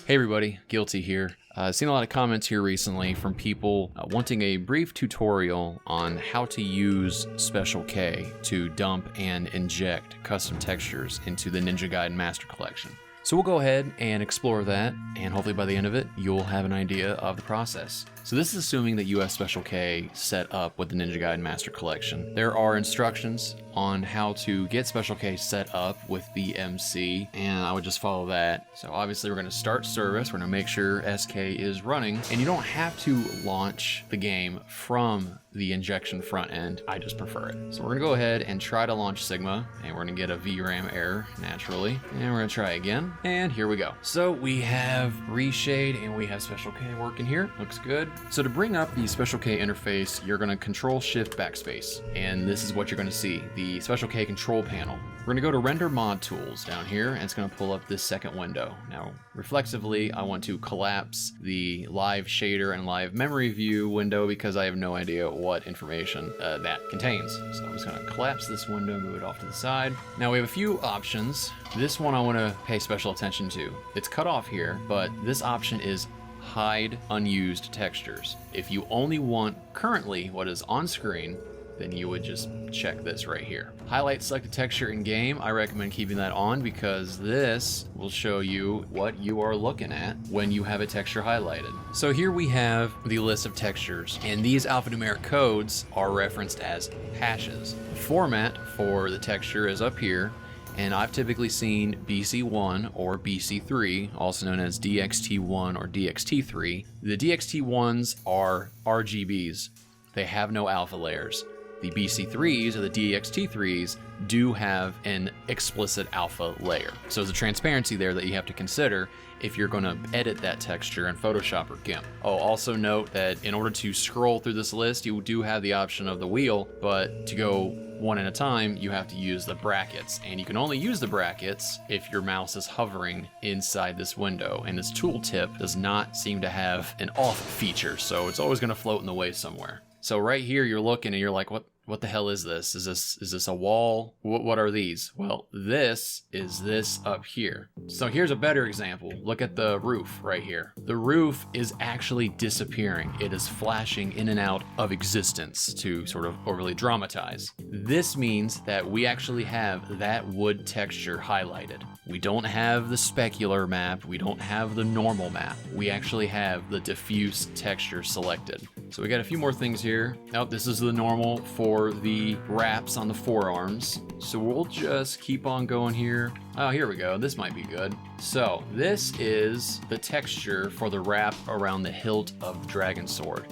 Hey everybody, Guilty here. I've seen a lot of comments here recently from people wanting a brief tutorial on how to use Special K to dump and inject custom textures into the Ninja Gaiden Master Collection. So we'll go ahead and explore that, and hopefully by the end of it, you'll have an idea of the process. So this is assuming that you have Special K set up with the Ninja Gaiden Master Collection. There are instructions on how to get Special K set up with the MC, and I would just follow that. So obviously we're going to start service, we're going to make sure SK is running, and you don't have to launch the game from the injection front end. I just prefer it. So we're going to go ahead and try to launch Sigma, and we're going to get a VRAM error naturally, and we're going to try again, and here we go. So we have Reshade and we have Special K working here. Looks good. So to bring up the Special K interface, you're going to Control Shift Backspace, and this is what you're going to see, the Special K control panel. We're going to go to Render Mod Tools down here, and it's going to pull up this second window. Now, reflexively, I want to collapse the live shader and live memory view window because I have no idea what information that contains. So I'm just going to collapse this window, move it off to the side. Now we have a few options. This one I want to pay special attention to. It's cut off here, but this option is hide unused textures. If you only want currently what is on screen, then you would just check this right here. Highlight selected texture in game, I recommend keeping that on because this will show you what you are looking at when you have a texture highlighted. So here we have the list of textures, and these alphanumeric codes are referenced as hashes. The format for the texture is up here, and I've typically seen BC1 or BC3, also known as DXT1 or DXT3. The DXT1s are RGBs. They have no alpha layers. The BC3s or the DXT3s do have an explicit alpha layer. So there's a transparency there that you have to consider if you're going to edit that texture in Photoshop or GIMP. Oh, also note that in order to scroll through this list, you do have the option of the wheel, but to go one at a time, you have to use the brackets, and you can only use the brackets if your mouse is hovering inside this window, and this tooltip does not seem to have an off feature, so it's always going to float in the way somewhere. So right here you're looking and you're like, what the hell is this? Is this a wall? What are these? Well, this is this up here. So here's a better example. Look at the roof right here. The roof is actually disappearing. It is flashing in and out of existence to sort of overly dramatize. This means that we actually have that wood texture highlighted. We don't have the specular map. We don't have the normal map. We actually have the diffuse texture selected. So we got a few more things here. Oh, this is the normal for the wraps on the forearms. So we'll just keep on going here. Oh, here we go. This might be good. So this is the texture for the wrap around the hilt of the dragon sword.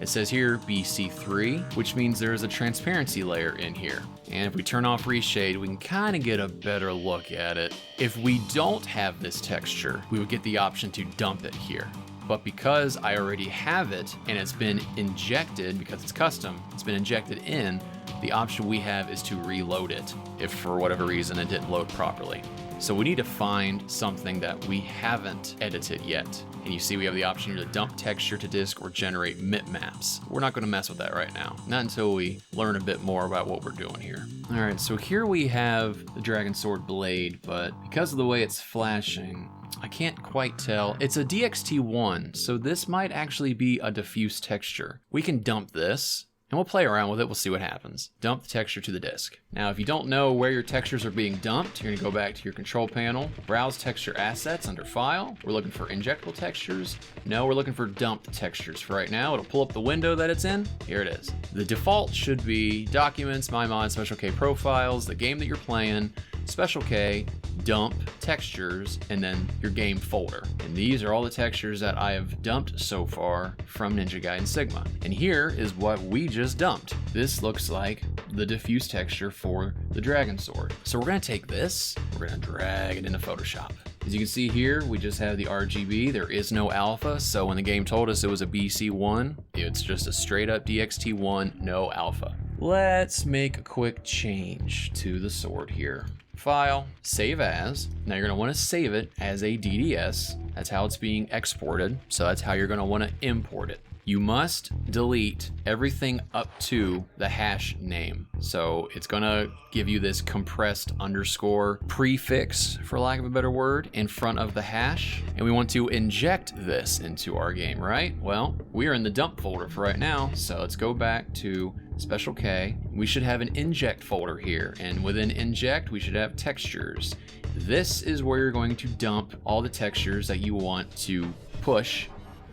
It says here BC3, which means there is a transparency layer in here. And if we turn off Reshade, we can kind of get a better look at it. If we don't have this texture, we would get the option to dump it here. But because I already have it and it's been injected, because it's custom, it's been injected in, the option we have is to reload it if for whatever reason it didn't load properly. So we need to find something that we haven't edited yet. And you see we have the option here to dump texture to disk or generate bitmaps. We're not going to mess with that right now, not until we learn a bit more about what we're doing here. All right, so here we have the Dragon Sword blade, but because of the way it's flashing, I can't quite tell. It's a DXT1, so this might actually be a diffuse texture. We can dump this, and we'll play around with it. We'll see what happens. Dump the texture to the disk. Now, if you don't know where your textures are being dumped, you're gonna go back to your control panel, browse texture assets under file. We're looking for injectable textures. No, we're looking for dumped textures for right now. It'll pull up the window that it's in. Here it is. The default should be documents, my mod, Special K profiles, the game that you're playing, Special K, dump textures, and then your game folder. And these are all the textures that I have dumped so far from Ninja Gaiden Sigma. And here is what we just dumped. This looks like the diffuse texture for the Dragon Sword. So we're gonna take this, we're gonna drag it into Photoshop. As you can see here, we just have the RGB. There is no alpha, so when the game told us it was a BC1, it's just a straight up DXT1, no alpha. Let's make a quick change to the sword here. File, save as. Now you're gonna wanna save it as a DDS. That's how it's being exported. So that's how you're gonna wanna import it. you must delete everything up to the hash name. So it's gonna give you this compressed underscore prefix, for lack of a better word, in front of the hash. And we want to inject this into our game, right? Well, we are in the dump folder for right now. So let's go back to Special K. We should have an inject folder here. And within inject, we should have textures. This is where you're going to dump all the textures that you want to push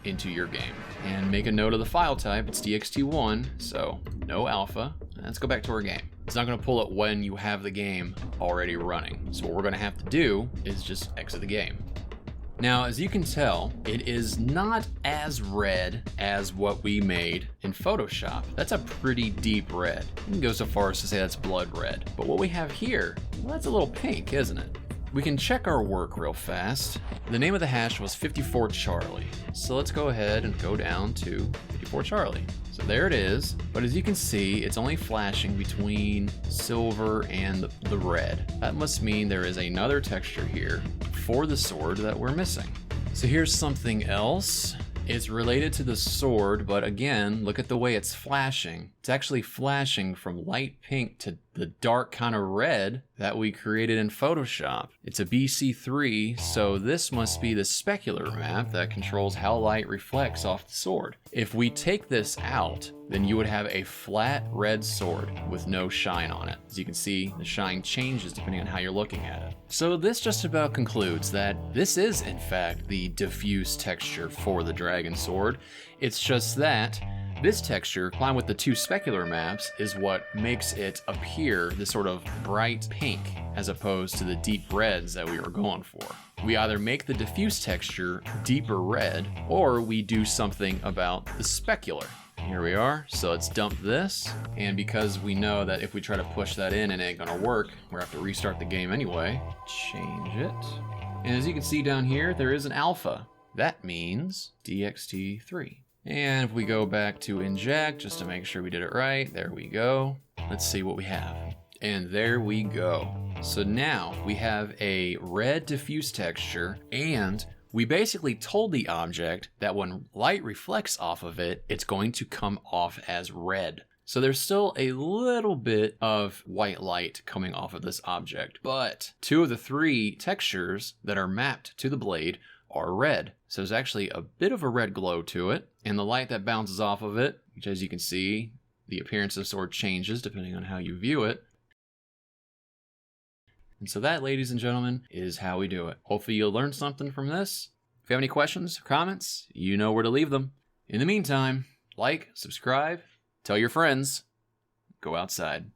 into your game. And make a note of the file type, it's txt1, so no alpha. Let's go back to our game. It's not gonna pull it when you have the game already running. So what we're gonna have to do is just exit the game. Now, as you can tell, it is not as red as what we made in Photoshop. That's a pretty deep red. You can go so far as to say that's blood red. But what we have here, well, that's a little pink, isn't it? We can check our work real fast. The name of the hash was 54 Charlie. So let's go ahead and go down to 54 Charlie. So there it is. But as you can see, it's only flashing between silver and the red. That must mean there is another texture here for the sword that we're missing. So here's something else. It's related to the sword, but again, look at the way it's flashing. It's actually flashing from light pink to the dark kind of red that we created in Photoshop. It's a BC3, so this must be the specular map that controls how light reflects off the sword. If we take this out, then you would have a flat red sword with no shine on it. As you can see, the shine changes depending on how you're looking at it. So this just about concludes that this is in fact the diffuse texture for the dragon sword. It's just that this texture, combined with the two specular maps, is what makes it appear this sort of bright pink as opposed to the deep reds that we were going for. We either make the diffuse texture deeper red, or we do something about the specular. Here we are, so let's dump this, and because we know that if we try to push that in, it ain't gonna work, we're gonna have to restart the game anyway. Change it. And as you can see down here, there is an alpha. That means DXT3. And if we go back to inject, just to make sure we did it right, there we go. Let's see what we have. And there we go. So now we have a red diffuse texture, and we basically told the object that when light reflects off of it, it's going to come off as red. So there's still a little bit of white light coming off of this object, but two of the three textures that are mapped to the blade are red. So there's actually a bit of a red glow to it, and the light that bounces off of it, which as you can see, the appearance of the sword changes depending on how you view it. And so that, ladies and gentlemen, is how we do it. Hopefully you'll learn something from this. If you have any questions or comments, you know where to leave them. In the meantime, like, subscribe, tell your friends, go outside.